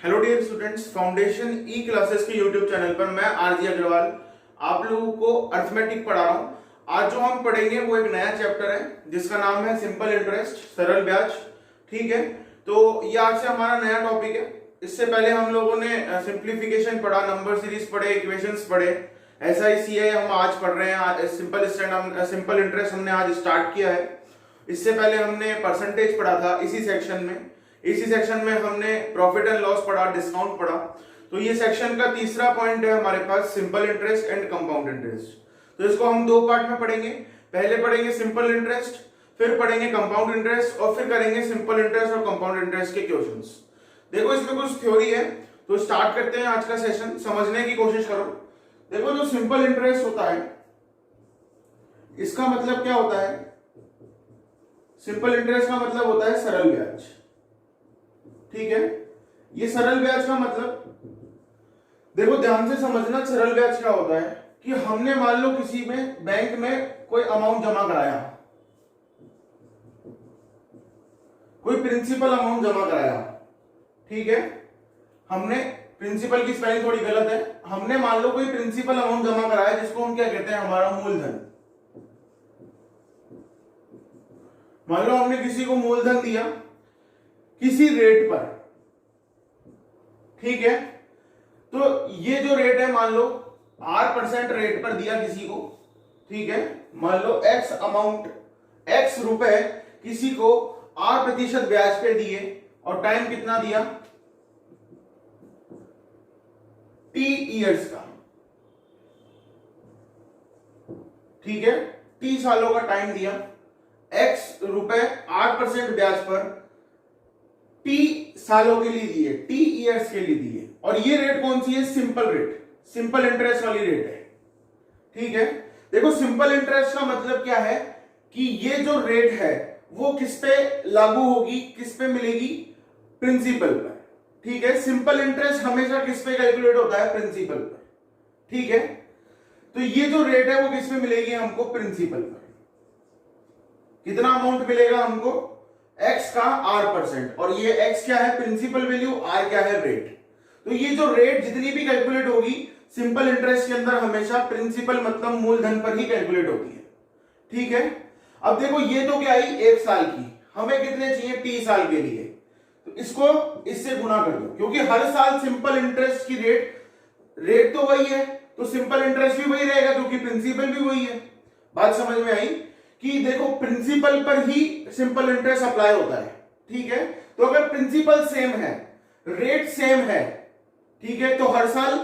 Hello dear students, foundation ई classes के YouTube channel पर मैं आरजी अग्रवाल आप लोगों को अर्थमेटिक पढ़ा रहा हूँ। आज जो हम पढ़ेंगे वो एक नया चैप्टर है जिसका नाम है सिंपल इंटरेस्ट, सरल ब्याज। ठीक है, तो ये आज से हमारा नया टॉपिक है। इससे पहले हम लोगों ने सिंप्लीफिकेशन पढ़ा, नंबर सीरीज पढ़े, इक्वेशंस पढ़े, SICI हम आज पढ़ रहे हैं। सिंपल इंटरेस्ट हमने आज स्टार्ट किया है। इससे पहले हमने परसेंटेज पढ़ा था इसी सेक्शन में हमने प्रॉफिट एंड लॉस पढ़ा, डिस्काउंट पढ़ा। तो ये सेक्शन का तीसरा पॉइंट है हमारे पास, simple interest and compound interest. तो इसको हम दो पार्ट में पढ़ेंगे। पहले पढ़ेंगे सिंपल इंटरेस्ट, फिर पढ़ेंगे कंपाउंड इंटरेस्ट, और फिर करेंगे सिंपल इंटरेस्ट और कंपाउंड इंटरेस्ट के क्वेश्चंस। देखो इसमें कुछ थ्योरी है, तो स्टार्ट करते हैं आज का सेशन। समझने की कोशिश करो। देखो जो सिंपल इंटरेस्ट होता है, इसका मतलब क्या होता है? सिंपल इंटरेस्ट का मतलब होता है सरल ब्याज। ठीक है, ये सरल ब्याज का मतलब, देखो ध्यान से समझना, सरल ब्याज क्या होता है कि हमने मान लो किसी में बैंक में कोई अमाउंट जमा कराया, कोई प्रिंसिपल अमाउंट जमा कराया। ठीक है, हमने, प्रिंसिपल की स्पेलिंग थोड़ी गलत है, हमने मान लो कोई प्रिंसिपल अमाउंट जमा कराया जिसको हम क्या कहते हैं, हमारा मूलधन। मान लो हमने किसी को मूलधन दिया किसी रेट पर। ठीक है, तो ये जो रेट है, मान लो 8% रेट पर दिया किसी को। ठीक है, मान लो x अमाउंट, x रुपए किसी को 8% ब्याज पे दिए, और टाइम कितना दिया? T इयर्स का। ठीक है, T सालों का टाइम दिया, x रुपए 8% ब्याज पर T सालों के लिए दिए, T इयर्स के लिए दिए। और ये रेट कौन सी है? सिंपल रेट, सिंपल इंटरेस्ट वाली रेट है। ठीक है, देखो सिंपल इंटरेस्ट का मतलब क्या है कि ये जो रेट है वो किस पे लागू होगी, किस पे मिलेगी? प्रिंसिपल पर। ठीक है, सिंपल इंटरेस्ट हमेशा किस पे कैलकुलेट होता है? प्रिंसिपल पर। ठीक है, तो ये जो रेट है वो किस पे मिलेगी हमको? प्रिंसिपल पर। कितना अमाउंट मिलेगा हमको? x का 8%, और ये x क्या है? प्रिंसिपल वैल्यू, r क्या है? रेट। तो ये जो रेट जितनी भी कैलकुलेट होगी सिंपल इंटरेस्ट के अंदर, हमेशा प्रिंसिपल मतलब मूलधन पर ही कैलकुलेट होती है। ठीक है, अब देखो ये तो क्या आई? 1 साल की, हमें कितने चाहिए? T साल के लिए। तो इसको इससे गुना कर दो, क्योंकि हर साल सिंपल इंटरेस्ट की रेट तो वही है, तो सिंपल इंटरेस्ट भी वही रहेगा क्योंकि प्रिंसिपल भी वही है। बात समझ में आई कि देखो प्रिंसिपल पर ही सिंपल इंटरेस्ट अप्लाई होता है। ठीक है, तो अगर प्रिंसिपल सेम है, रेट सेम है, ठीक है, तो हर साल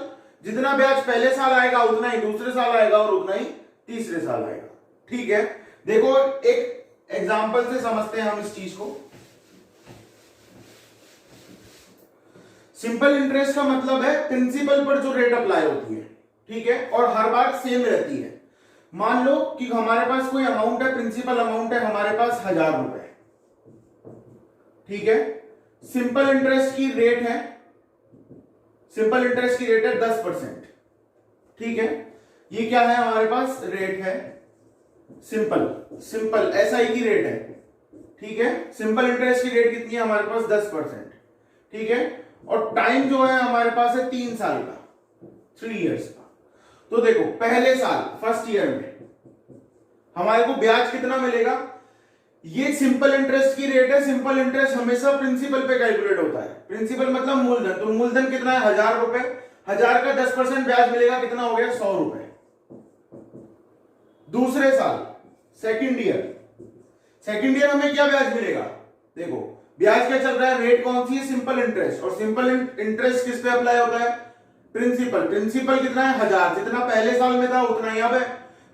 जितना ब्याज पहले साल आएगा उतना ही दूसरे साल आएगा, और उतना ही तीसरे साल आएगा। ठीक है, देखो एक एग्जांपल से समझते हैं हम इस चीज को। सिंपल इंटरेस्ट का मतलब है प्रिंसिपल पर जो रेट अप्लाई होती है। ठीक है, और हर बार सेम रहती है। मान लो कि हमारे पास कोई अमाउंट है, प्रिंसिपल अमाउंट है हमारे पास 1000 रुपए। ठीक है, सिंपल इंटरेस्ट की रेट है, सिंपल इंटरेस्ट की रेट है 10%। ठीक है, ये क्या है? हमारे पास रेट है सिंपल SI की रेट है। ठीक है, सिंपल इंटरेस्ट की रेट कितनी है हमारे पास? 10%। ठीक है, और टाइम जो है हमारे पास है 3 साल का, 3 इयर्स का। तो देखो पहले साल, फर्स्ट ईयर में हमारे को ब्याज कितना मिलेगा? ये सिंपल इंटरेस्ट की रेट है। सिंपल इंटरेस्ट हमेशा प्रिंसिपल पे कैलकुलेट होता है। प्रिंसिपल मतलब मूलधन, तो मूलधन कितना है? 1000 रुपए। 1000 का 10% ब्याज मिलेगा, कितना हो गया? 100 रुपए। दूसरे साल, सेकंड ईयर हमें क्या ब्याज मिलेगा? देखो ब्याज क्या चल रहा है? रेट कौन सी है? Simple interest. और सिंपल इंटरेस्ट किस पे अप्लाई होता है? प्रिंसिपल कितना है? 1000। जितना पहले साल में था उतना ही अब है,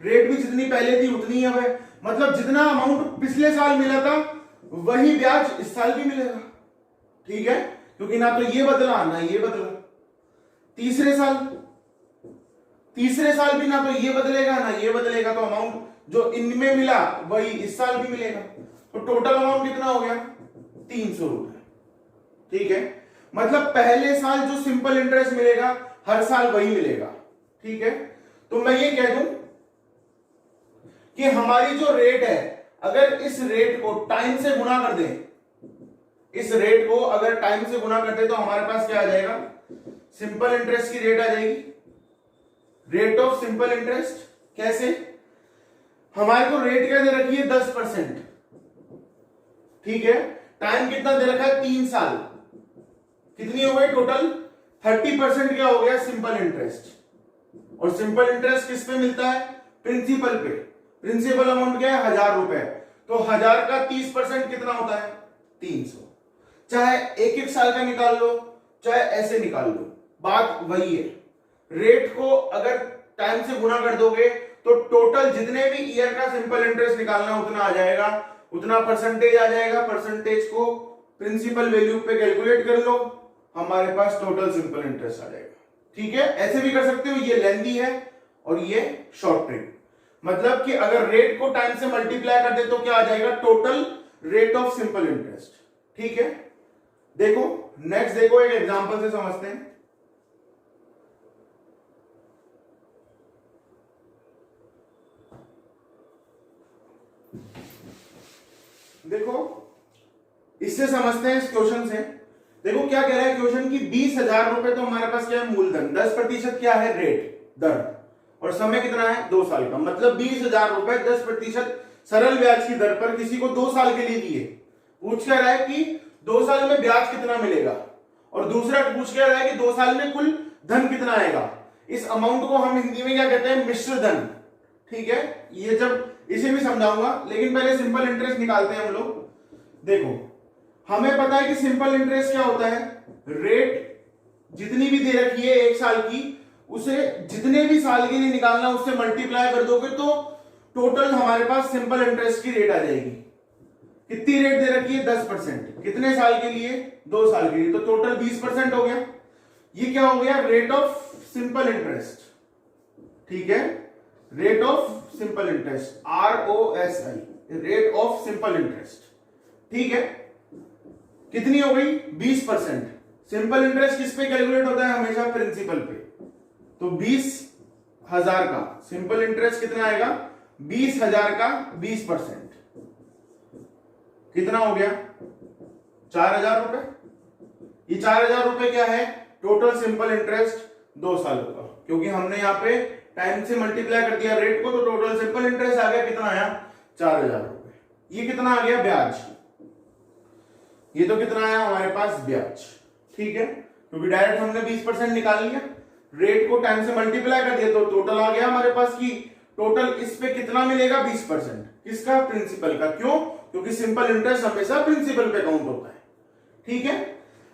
रेट भी जितनी पहले थी उतनी ही अब है। मतलब जितना अमाउंट पिछले साल मिला था वही ब्याज इस साल भी मिलेगा। ठीक है, क्योंकि ना तो ये बदला ना ये बदला। तीसरे साल भी ना तो ये बदलेगा ना ये बदलेगा, तो अमाउंट जो इनमें मिला वही इस साल भी मिलेगा। तो टोटल अमाउंट कितना हो गया? 300 रुपए। ठीक है, मतलब पहले साल जो सिंपल इंटरेस्ट मिलेगा हर साल वही मिलेगा। ठीक है, तो मैं ये कह दूं कि हमारी जो रेट है, अगर इस रेट को टाइम से गुणा कर दें इस रेट को अगर टाइम से गुना करते तो हमारे पास क्या आ जाएगा, सिंपल इंटरेस्ट की रेट आ जाएगी, रेट ऑफ सिंपल इंटरेस्ट। कैसे, हमारे को रेट क्या दे रखी है 10%, ठीक है, टाइम कितना दे रखा है 3 साल, कितनी हो गई टोटल 30% क्या हो गया सिंपल इंटरेस्ट। और सिंपल इंटरेस्ट किस पे मिलता है, प्रिंसिपल पे, प्रिंसिपल अमाउंट क्या है 1000 रुपए, तो 1000 का 30% कितना होता है 300। चाहे एक एक साल का निकाल लो चाहे ऐसे निकाल लो, बात वही है। रेट को अगर टाइम से गुना कर दोगे तो टोटल जितने भी ईयर का सिंपल इंटरेस्ट निकालना उतना आ जाएगा, उतना परसेंटेज आ जाएगा, परसेंटेज को प्रिंसिपल वैल्यू पे कैलकुलेट कर लो, हमारे पास टोटल सिंपल इंटरेस्ट आ जाएगा। ठीक है, ऐसे भी कर सकते हो, ये लेंथी है और ये शॉर्ट ट्रिक, मतलब कि अगर रेट को टाइम से मल्टीप्लाई कर दे तो क्या आ जाएगा total rate of simple interest. ठीक है, देखो नेक्स्ट, देखो एक एग्जांपल से समझते हैं। देखो इससे समझते हैं, इस क्वेश्चन से देखो क्या कह रहा है क्वेश्चन की 20,000 रुपए तो हमारे पास क्या है मूलधन, 10% क्या है रेट दर, और समय कितना है 2 साल का, मतलब 20,000 रुपए 10% सरल ब्याज की दर पर किसी को 2 साल के लिए दिए। पूछ क्या रहा है कि 2 साल में ब्याज कितना मिलेगा, और दूसरा पूछ क्या रहा है कि 2 साल में कुल धन कितना आएगा। इस अमाउंट को हम हिंदी में क्या कहते हैं मिश्र धन। ठीक है, ये जब इसे भी समझाऊंगा, लेकिन पहले सिंपल इंटरेस्ट निकालते हैं हम लोग। देखो हमें पता है कि सिंपल इंटरेस्ट क्या होता है, रेट जितनी भी दे रखी है 1 साल की, उसे जितने भी साल के लिए निकालना उससे मल्टीप्लाई कर दोगे तो टोटल हमारे पास सिंपल इंटरेस्ट की रेट आ जाएगी। कितनी रेट दे रखी है 10%, कितने साल के लिए 2 साल के लिए, तो टोटल 20% हो गया। ये क्या हो गया रेट ऑफ सिंपल इंटरेस्ट। ठीक है, rate of simple interest, ROSI, rate of simple interest. ठीक है, कितनी हो गई 20%। सिंपल इंटरेस्ट किस पे कैलकुलेट होता है हमेशा प्रिंसिपल पे, तो 20,000 का सिंपल इंटरेस्ट कितना आएगा 20,000 का 20% कितना हो गया 4,000 रुपए। ये 4,000 रुपए क्या है टोटल सिंपल इंटरेस्ट 2 सालों का, क्योंकि हमने यहां पे टाइम से मल्टीप्लाई कर दिया रेट को, तो टोटल सिंपल इंटरेस्ट आ गया कितना आया 4,000 रुपए। ये कितना आ गया ब्याज, ये तो कितना आया हमारे पास ब्याज। ठीक है, क्योंकि डायरेक्ट हमने 20% निकाल लिया, रेट को टाइम से मल्टीप्लाई कर दिया तो टोटल आ गया हमारे पास की टोटल इस पे कितना मिलेगा 20%, किसका प्रिंसिपल का। क्यों, क्योंकि सिंपल इंटरेस्ट हमेशा प्रिंसिपल पे काउंट होता है। ठीक है,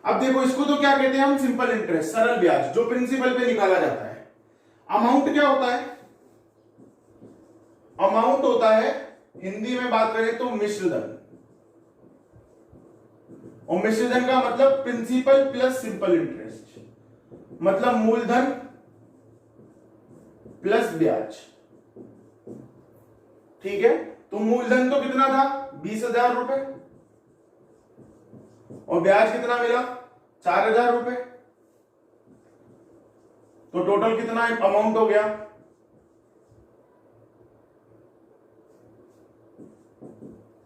अब देखो इसको तो क्या कहते हैं हम सिंपल इंटरेस्ट, सरल ब्याज जो प्रिंसिपल पे निकाला जाता है। अमाउंट क्या होता है, अमाउंट होता है हिंदी में बात करें तो मिश्र धन, और मिश्र धन का मतलब प्रिंसिपल प्लस सिंपल इंटरेस्ट, मतलब मूलधन प्लस ब्याज। ठीक है, तो मूलधन तो कितना था 20,000 रुपए, और ब्याज कितना मिला 4,000 रुपए, तो टोटल कितना अमाउंट हो गया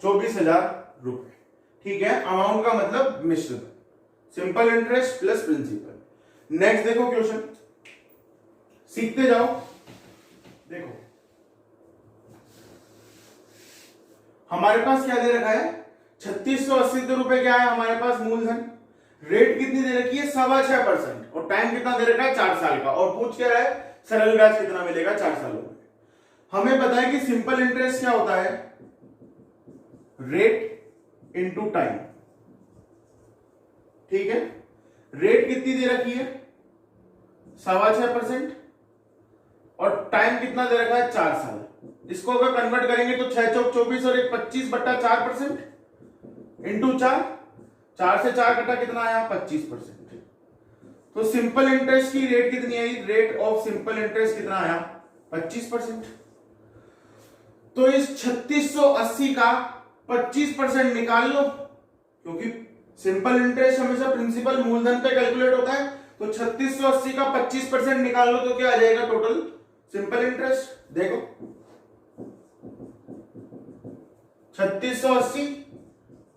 24,000 रुपए। ठीक है, अमाउंट का मतलब मिश्र धन, simple interest plus principal. Next देखो क्वेश्चन, सीखते जाओ। देखो हमारे पास क्या दे रखा है 3680 रुपए क्या है हमारे पास मूलधन, रेट कितनी दे रखी है 6.25%, और टाइम कितना दे रखा है 4 साल का, और पूछ क्या रहा है सरल ब्याज कितना मिलेगा 4 सालों में। हमें पता है कि सिंपल इंटरेस्ट क्या होता है रेट इनटू टाइम। ठीक है, रेट कितनी दे रखी है 6.25%, और टाइम कितना दे रखा है 4 साल। इसको अगर कन्वर्ट करेंगे तो 6 चौक 24 और 25/4% इंटू 4 से 4 कटा कितना आया 25%। तो सिंपल इंटरेस्ट की रेट कितनी आई, रेट ऑफ सिंपल इंटरेस्ट कितना आया 25%। तो इस 3680 का 25% निकाल लो, क्योंकि सिंपल इंटरेस्ट हमेशा प्रिंसिपल मूलधन पे कैलकुलेट होता है, तो 3680 का 25% निकाल लो तो क्या आ जाएगा टोटल सिंपल इंटरेस्ट। देखो 3680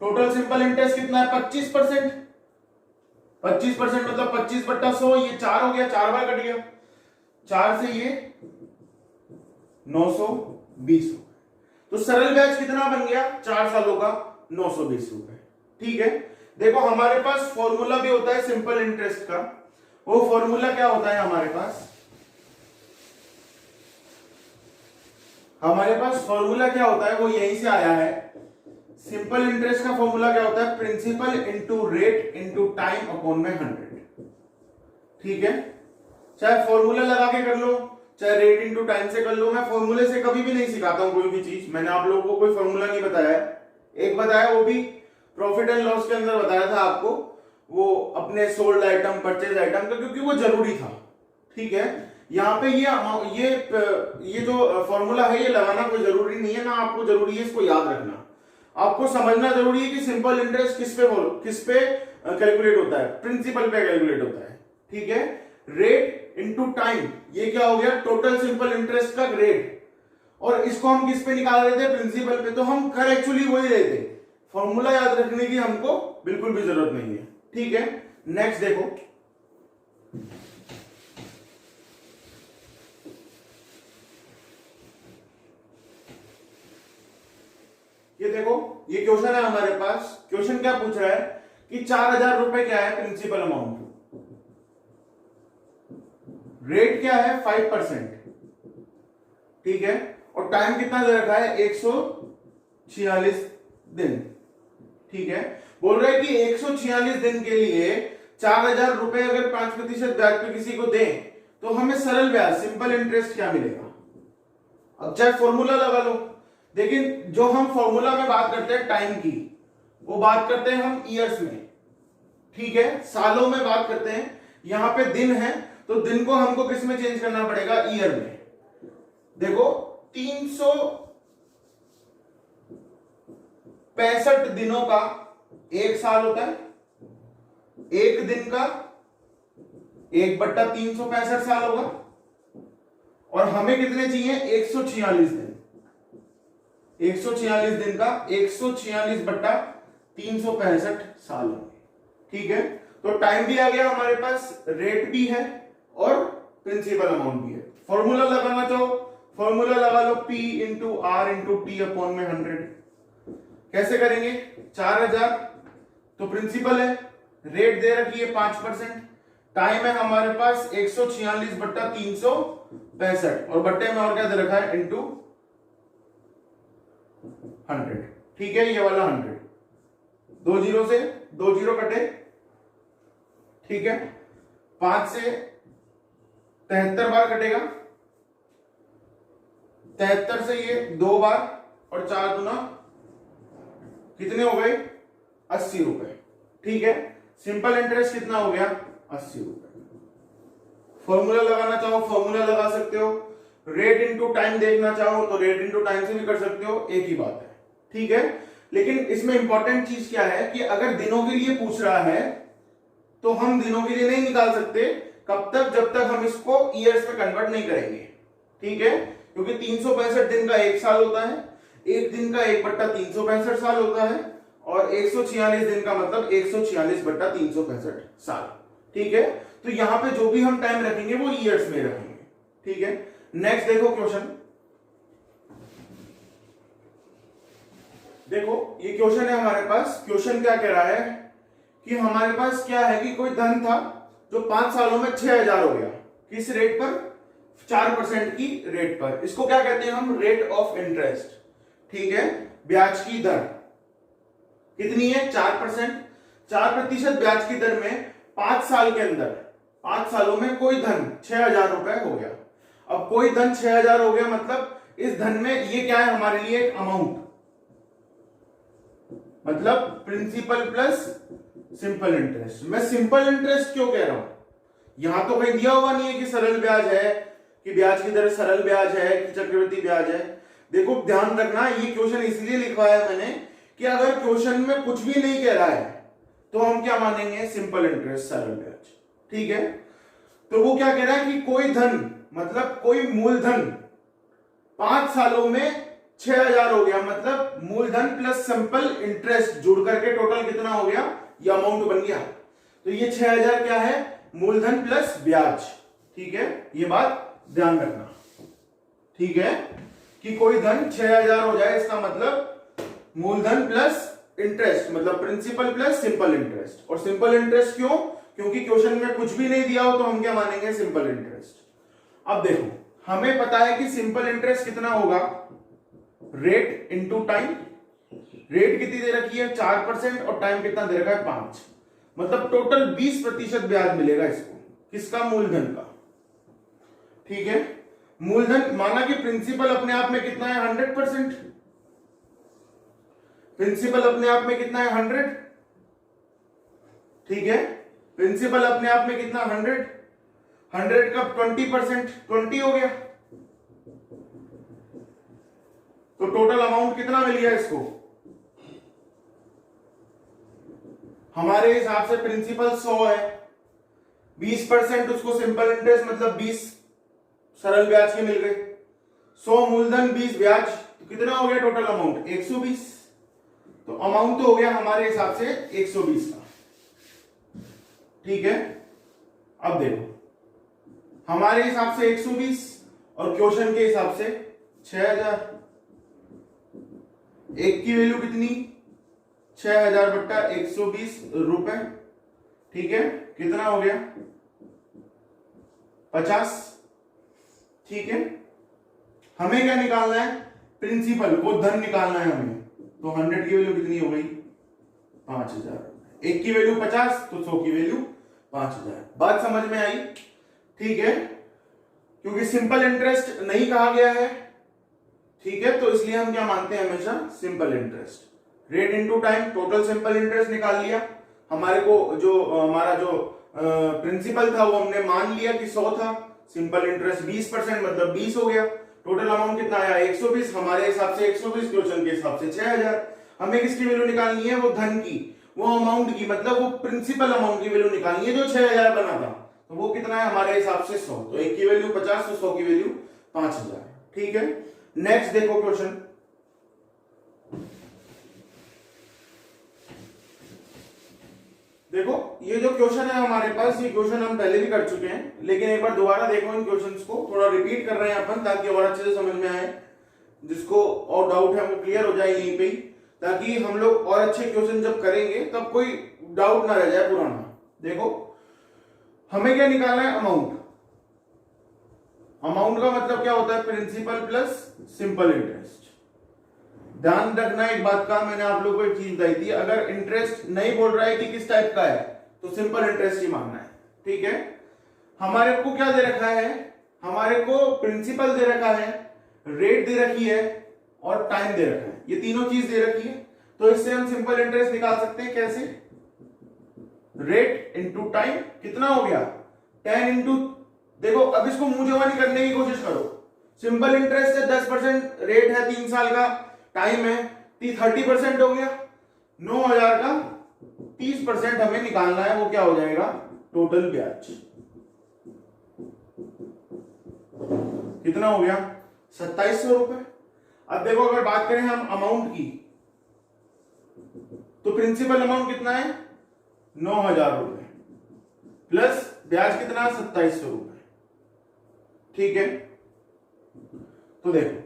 टोटल सिंपल इंटरेस्ट कितना है 25%। 25% मतलब 25/100, ये 4 हो गया, 4 बार कट गया, 4 से ये 920 रुपए। तो सरल ब्याज कितना बन गया 4 सालों का 920 रुपए। ठीक है, देखो हमारे पास फॉर्मूला भी होता है सिंपल इंटरेस्ट का। वो फॉर्मूला क्या होता है हमारे पास फॉर्मूला क्या होता है, वो यहीं से आया है। सिंपल इंटरेस्ट का फॉर्मूला क्या होता है, principal into rate into time upon में 100। ठीक है, चाहे फॉर्मूला लगा के कर लो, चाहे रेट इंटू टाइम से कर लो। मैं फॉर्मूले से कभी भी नहीं सिखाता हूं कोई भी चीज, मैंने आप लोगों को कोई फॉर्मूला नहीं बताया है। एक बताया, वो भी प्रॉफिट एंड लॉस के अंदर बताया था आपको, वो अपने सोल्ड आइटम परचेज आइटम का, क्योंकि वो जरूरी था। ठीक है, यहाँ पे ये जो फॉर्मूला है ये लगाना कोई जरूरी नहीं है ना, आपको जरूरी है इसको याद रखना। आपको समझना जरूरी है कि सिंपल इंटरेस्ट किस पे कैलकुलेट होता है, प्रिंसिपल पे कैलकुलेट होता है। ठीक है, रेट इंटू टाइम, ये क्या हो गया टोटल सिंपल इंटरेस्ट का रेट, और इसको हम किस पे निकाल रहे थे, प्रिंसिपल पे। तो हम कर एक्चुअली वही रहे थे, फॉर्मूला याद रखने की हमको बिल्कुल भी जरूरत नहीं है। ठीक है, नेक्स्ट देखो, ये देखो, ये क्वेश्चन है हमारे पास। क्वेश्चन क्या पूछ रहा है कि 4000 रुपए क्या है प्रिंसिपल अमाउंट, रेट क्या है 5%। ठीक है, और टाइम कितना दे रखा है 146 दिन। ठीक है, बोल रहा है कि 146 दिन के लिए 4000 रुपए अगर 5% ब्याज पे किसी को दें तो हमें सरल ब्याज सिंपल इंटरेस्ट क्या मिलेगा। अब चाहे फॉर्मूला लगा लो, लेकिन जो हम फॉर्मूला में बात करते हैं टाइम की, वो बात करते हैं हम ईयर्स में। ठीक है, सालों में बात करते हैं। यहां पे दिन है तो दिन को हमको किस में चेंज करना पड़ेगा, ईयर में। देखो 365 दिनों का एक साल होता है, एक दिन का 1/365 साल होगा, और हमें कितने चाहिए 146 दिन। 146 दिन का 146/365 साल होंगे। ठीक है, तो टाइम भी आ गया हमारे पास, रेट भी है और प्रिंसिपल अमाउंट भी है। फॉर्मूला लगाना चाहो, फॉर्मूला लगा लो P into R into T upon में 100। कैसे करेंगे, 4000 तो प्रिंसिपल है, रेट दे रखी है 5%, टाइम है हमारे पास 146/365, और बट्टे में और क्या दे रखा है इंटू 100। ठीक है, ये वाला 100, 2 जीरो से 2 जीरो कटे। ठीक है, 5 से 73 बार कटेगा, 73 से ये 2 बार, और 4 दूना कितने हो गए 80 रुपए। ठीक है, सिंपल इंटरेस्ट कितना हो गया 80 रुपए। फॉर्मूला लगाना चाहो फॉर्मूला लगा सकते हो, रेट इंटू टाइम देखना चाहो तो रेट इंटू टाइम से भी कर सकते हो, एक ही बात है। ठीक है, लेकिन इसमें इंपॉर्टेंट चीज क्या है कि अगर दिनों के लिए पूछ रहा है तो हम दिनों के लिए नहीं निकाल सकते, कब तक, जब तक हम इसको ईयर्स में कन्वर्ट नहीं करेंगे। ठीक है, क्योंकि 365 दिन का एक साल होता है, एक दिन का 1/365 साल होता है, और 146 दिन का मतलब 146/365 साल। ठीक है, तो यहां पे जो भी हम टाइम रखेंगे वो ईयर्स में रखेंगे। ठीक है, नेक्स्ट देखो क्वेश्चन, देखो ये क्वेश्चन है हमारे पास। क्वेश्चन क्या कह रहा है कि हमारे पास क्या है कि कोई धन था जो 5 सालों में 6000 हो गया, किस रेट पर, 4% की रेट पर। इसको क्या कहते हैं हम, रेट ऑफ इंटरेस्ट। ठीक है, ब्याज की दर कितनी है 4%। 4% ब्याज की दर में 5 साल के अंदर, 5 सालों में कोई धन 6000 रुपए हो गया। अब कोई धन 6000 हो गया मतलब इस धन में ये क्या है हमारे लिए, एक अमाउंट, मतलब प्रिंसिपल प्लस सिंपल इंटरेस्ट। मैं सिंपल इंटरेस्ट क्यों कह रहा हूं, यहां तो कहीं दिया हुआ नहीं है कि सरल ब्याज है, कि ब्याज की दर सरल ब्याज है कि चक्रवृद्धि ब्याज है। देखो ध्यान रखना, ये क्वेश्चन इसलिए लिखवाया मैंने कि अगर क्वेश्चन में कुछ भी नहीं कह रहा है तो हम क्या मानेंगे, सिंपल इंटरेस्ट, सरल ब्याज। ठीक है, तो वो क्या कह रहा है कि कोई धन मतलब कोई मूलधन 5 सालों में 6000 हो गया, मतलब मूलधन प्लस सिंपल इंटरेस्ट जुड़ करके टोटल कितना हो गया, ये अमाउंट बन गया। तो ये 6000 क्या है, मूलधन प्लस ब्याज। ठीक है, ये बात ध्यान रखना। ठीक है, कि कोई धन 6000 हो जाए इसका मतलब मूलधन प्लस इंटरेस्ट, मतलब प्रिंसिपल प्लस सिंपल इंटरेस्ट। और सिंपल इंटरेस्ट क्यों, क्योंकि क्वेश्चन में कुछ भी नहीं दिया हो तो हम क्या मानेंगे, सिंपल इंटरेस्ट। अब देखो, हमें पता है कि सिंपल इंटरेस्ट कितना होगा, रेट इंटू टाइम। रेट कितनी दे रखी है, 4%, और टाइम कितना दे रखा है, 5। मतलब टोटल 20% ब्याज मिलेगा इसको, किसका, मूलधन का। ठीक है, मूलधन माना कि प्रिंसिपल अपने आप में कितना है, 100%। प्रिंसिपल अपने आप में कितना है, 100। ठीक है, प्रिंसिपल अपने आप में कितना, 100। 100 का 20%, 20 हो गया। तो टोटल अमाउंट कितना मिल गया इसको, हमारे हिसाब से प्रिंसिपल 100 है, 20% उसको सिंपल इंटरेस्ट मतलब 20 सरल ब्याज के मिल गए, 100 मूलधन 20 ब्याज, तो कितना हो गया टोटल अमाउंट, 120। तो अमाउंट तो हो गया हमारे हिसाब से 120 का। ठीक है, अब देखो, हमारे हिसाब से 120 और क्वेश्चन के हिसाब से 6000। एक की वैल्यू कितनी, 6000 बट्टा 120 रुपए। ठीक है, कितना हो गया, 50। ठीक है, हमें क्या निकालना है, प्रिंसिपल, वो धन निकालना है हमें। तो 100 की वैल्यू कितनी हो गई, 5000। एक की वैल्यू 50, तो 100 की वैल्यू 5000। बात समझ में आई। ठीक है, क्योंकि सिंपल इंटरेस्ट नहीं कहा गया है, ठीक है, तो इसलिए हम क्या मानते हैं हमेशा, simple interest. Rate into time, total simple interest निकाल लिया। हमारे को जो हमारा जो प्रिंसिपल था वो हमने मान लिया कि 100 था, सिंपल इंटरेस्ट 20% मतलब 20 हो गया। टोटल अमाउंट कितना आया, 120। हमारे हिसाब से 120, क्वेश्चन के हिसाब से 6000। हमें किसकी वैल्यू निकालनी है, वो धन की, वो अमाउंट की, मतलब वो प्रिंसिपल अमाउंट की वैल्यू निकालनी है जो 6000 बना था। तो वो कितना है हमारे हिसाब से 100। तो एक की वैल्यू 50, तो 100 की वैल्यू 5000। ठीक है, नेक्स्ट देखो क्वेश्चन। देखो, ये जो क्वेश्चन है हमारे पास, ये क्वेश्चन हम पहले भी कर चुके हैं, लेकिन एक बार दोबारा देखो इन क्वेश्चंस को, थोड़ा रिपीट कर रहे हैं अपन ताकि और अच्छे से समझ में आए। जिसको और डाउट है वो क्लियर हो जाए यहीं पे ही, ताकि हम लोग और अच्छे क्वेश्चन जब करेंगे तब कोई डाउट ना रह जाए पुराना। देखो, हमें क्या निकालना है, अमाउंट। अमाउंट का मतलब क्या होता है, प्रिंसिपल प्लस सिंपल इंटरेस्ट। ध्यान रखना एक बात का, मैंने आप लोगों को एक चीज बताई थी, अगर इंटरेस्ट नहीं बोल रहा है कि किस टाइप का है तो सिंपल इंटरेस्ट ही मानना है। ठीक है, हमारे को क्या दे रखा है, हमारे को प्रिंसिपल दे रखा है, रेट दे रखी है और टाइम दे रखा है, ये तीनों चीज दे रखी है। तो इससे हम सिंपल इंटरेस्ट निकाल सकते हैं, कैसे, रेट इंटू टाइम, कितना हो गया 10 इंटू, देखो अब इसको मुंह जवानी करने की कोशिश करो। सिंपल इंटरेस्ट है 10%, रेट है 3 साल का, टाइम है 30% हो गया, 9000 का 30% हमें निकालना है, वो क्या हो जाएगा, टोटल ब्याज। कितना हो गया, 2700 रुपए। अब देखो, अगर बात करें हम अमाउंट की, तो प्रिंसिपल अमाउंट कितना है, 9000 रुपए, प्लस ब्याज कितना, 2700 रुपए। ठीक है, तो देखो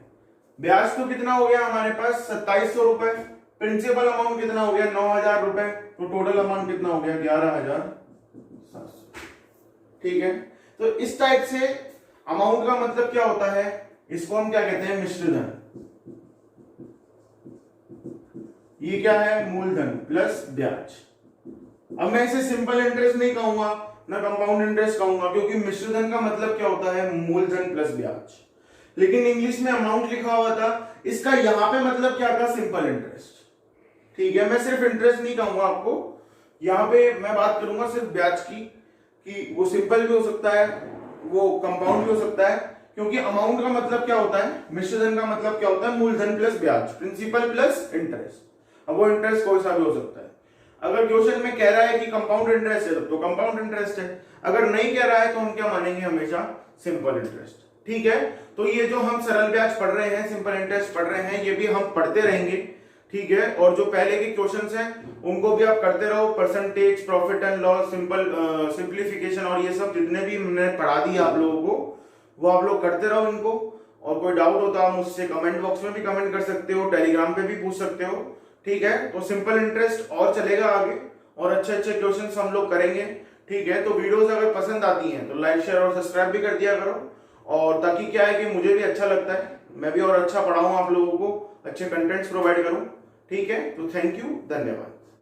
ब्याज तो कितना हो गया हमारे पास 2700 रुपए, प्रिंसिपल अमाउंट कितना हो गया 9000 रुपए, तो टोटल अमाउंट कितना हो गया 11700। ठीक है, तो इस टाइप से अमाउंट का मतलब क्या होता है, इसको हम क्या कहते हैं, मिश्रधन। ये क्या है, मूलधन प्लस ब्याज। अब मैं इसे सिंपल इंटरेस्ट नहीं कहूंगा ना कंपाउंड इंटरेस्ट कहूंगा, क्योंकि मिश्रधन का मतलब क्या होता है, मूलधन प्लस ब्याज। लेकिन इंग्लिश में अमाउंट लिखा हुआ था, इसका यहां पे मतलब क्या था, सिंपल इंटरेस्ट। ठीक है, मैं सिर्फ इंटरेस्ट नहीं कहूंगा आपको, यहां पे मैं बात करूंगा सिर्फ ब्याज की, कि वो सिंपल भी हो सकता है, वो कंपाउंड भी हो सकता है, क्योंकि अमाउंट का मतलब क्या होता है, मिश्रधन का मतलब क्या होता है, मूलधन प्लस ब्याज, प्रिंसिपल प्लस इंटरेस्ट। अब वो इंटरेस्ट कोई सा भी हो सकता है। अगर क्वेश्चन में कह रहा है कि कंपाउंड इंटरेस्ट है तो कंपाउंड इंटरेस्ट है, अगर नहीं कह रहा है तो हम क्या मानेंगे, हमेशा सिंपल इंटरेस्ट। ठीक है। तो ये जो हम सरल ब्याज पढ़ रहे हैं, सिंपल इंटरेस्ट पढ़ रहे हैं, ये भी हम पढ़ते रहेंगे, ठीक है। और जो पहले के क्वेश्चंस हैं उनको भी आप करते रहो, percentage, profit and loss, simplification और ये सब जितने भी मैंने पढ़ा दिया आप लोगों को, वो आप लोग करते रहो इनको। और कोई डाउट होता है मुझसे कमेंट बॉक्स में भी कमेंट कर सकते हो, टेलीग्राम पे भी पूछ सकते हो, ठीक है। तो सिंपल इंटरेस्ट और चलेगा आगे और अच्छे अच्छे क्वेश्चंस हम लोग करेंगे, ठीक है। तो वीडियोस अगर पसंद आती हैं तो लाइक, शेयर और सब्सक्राइब भी कर दिया करो, और ताकि क्या है कि मुझे भी अच्छा लगता है, मैं भी और अच्छा पढ़ाऊं, आप लोगों को अच्छे कंटेंट्स प्रोवाइड करूं, ठीक है। तो थैंक यू, धन्यवाद।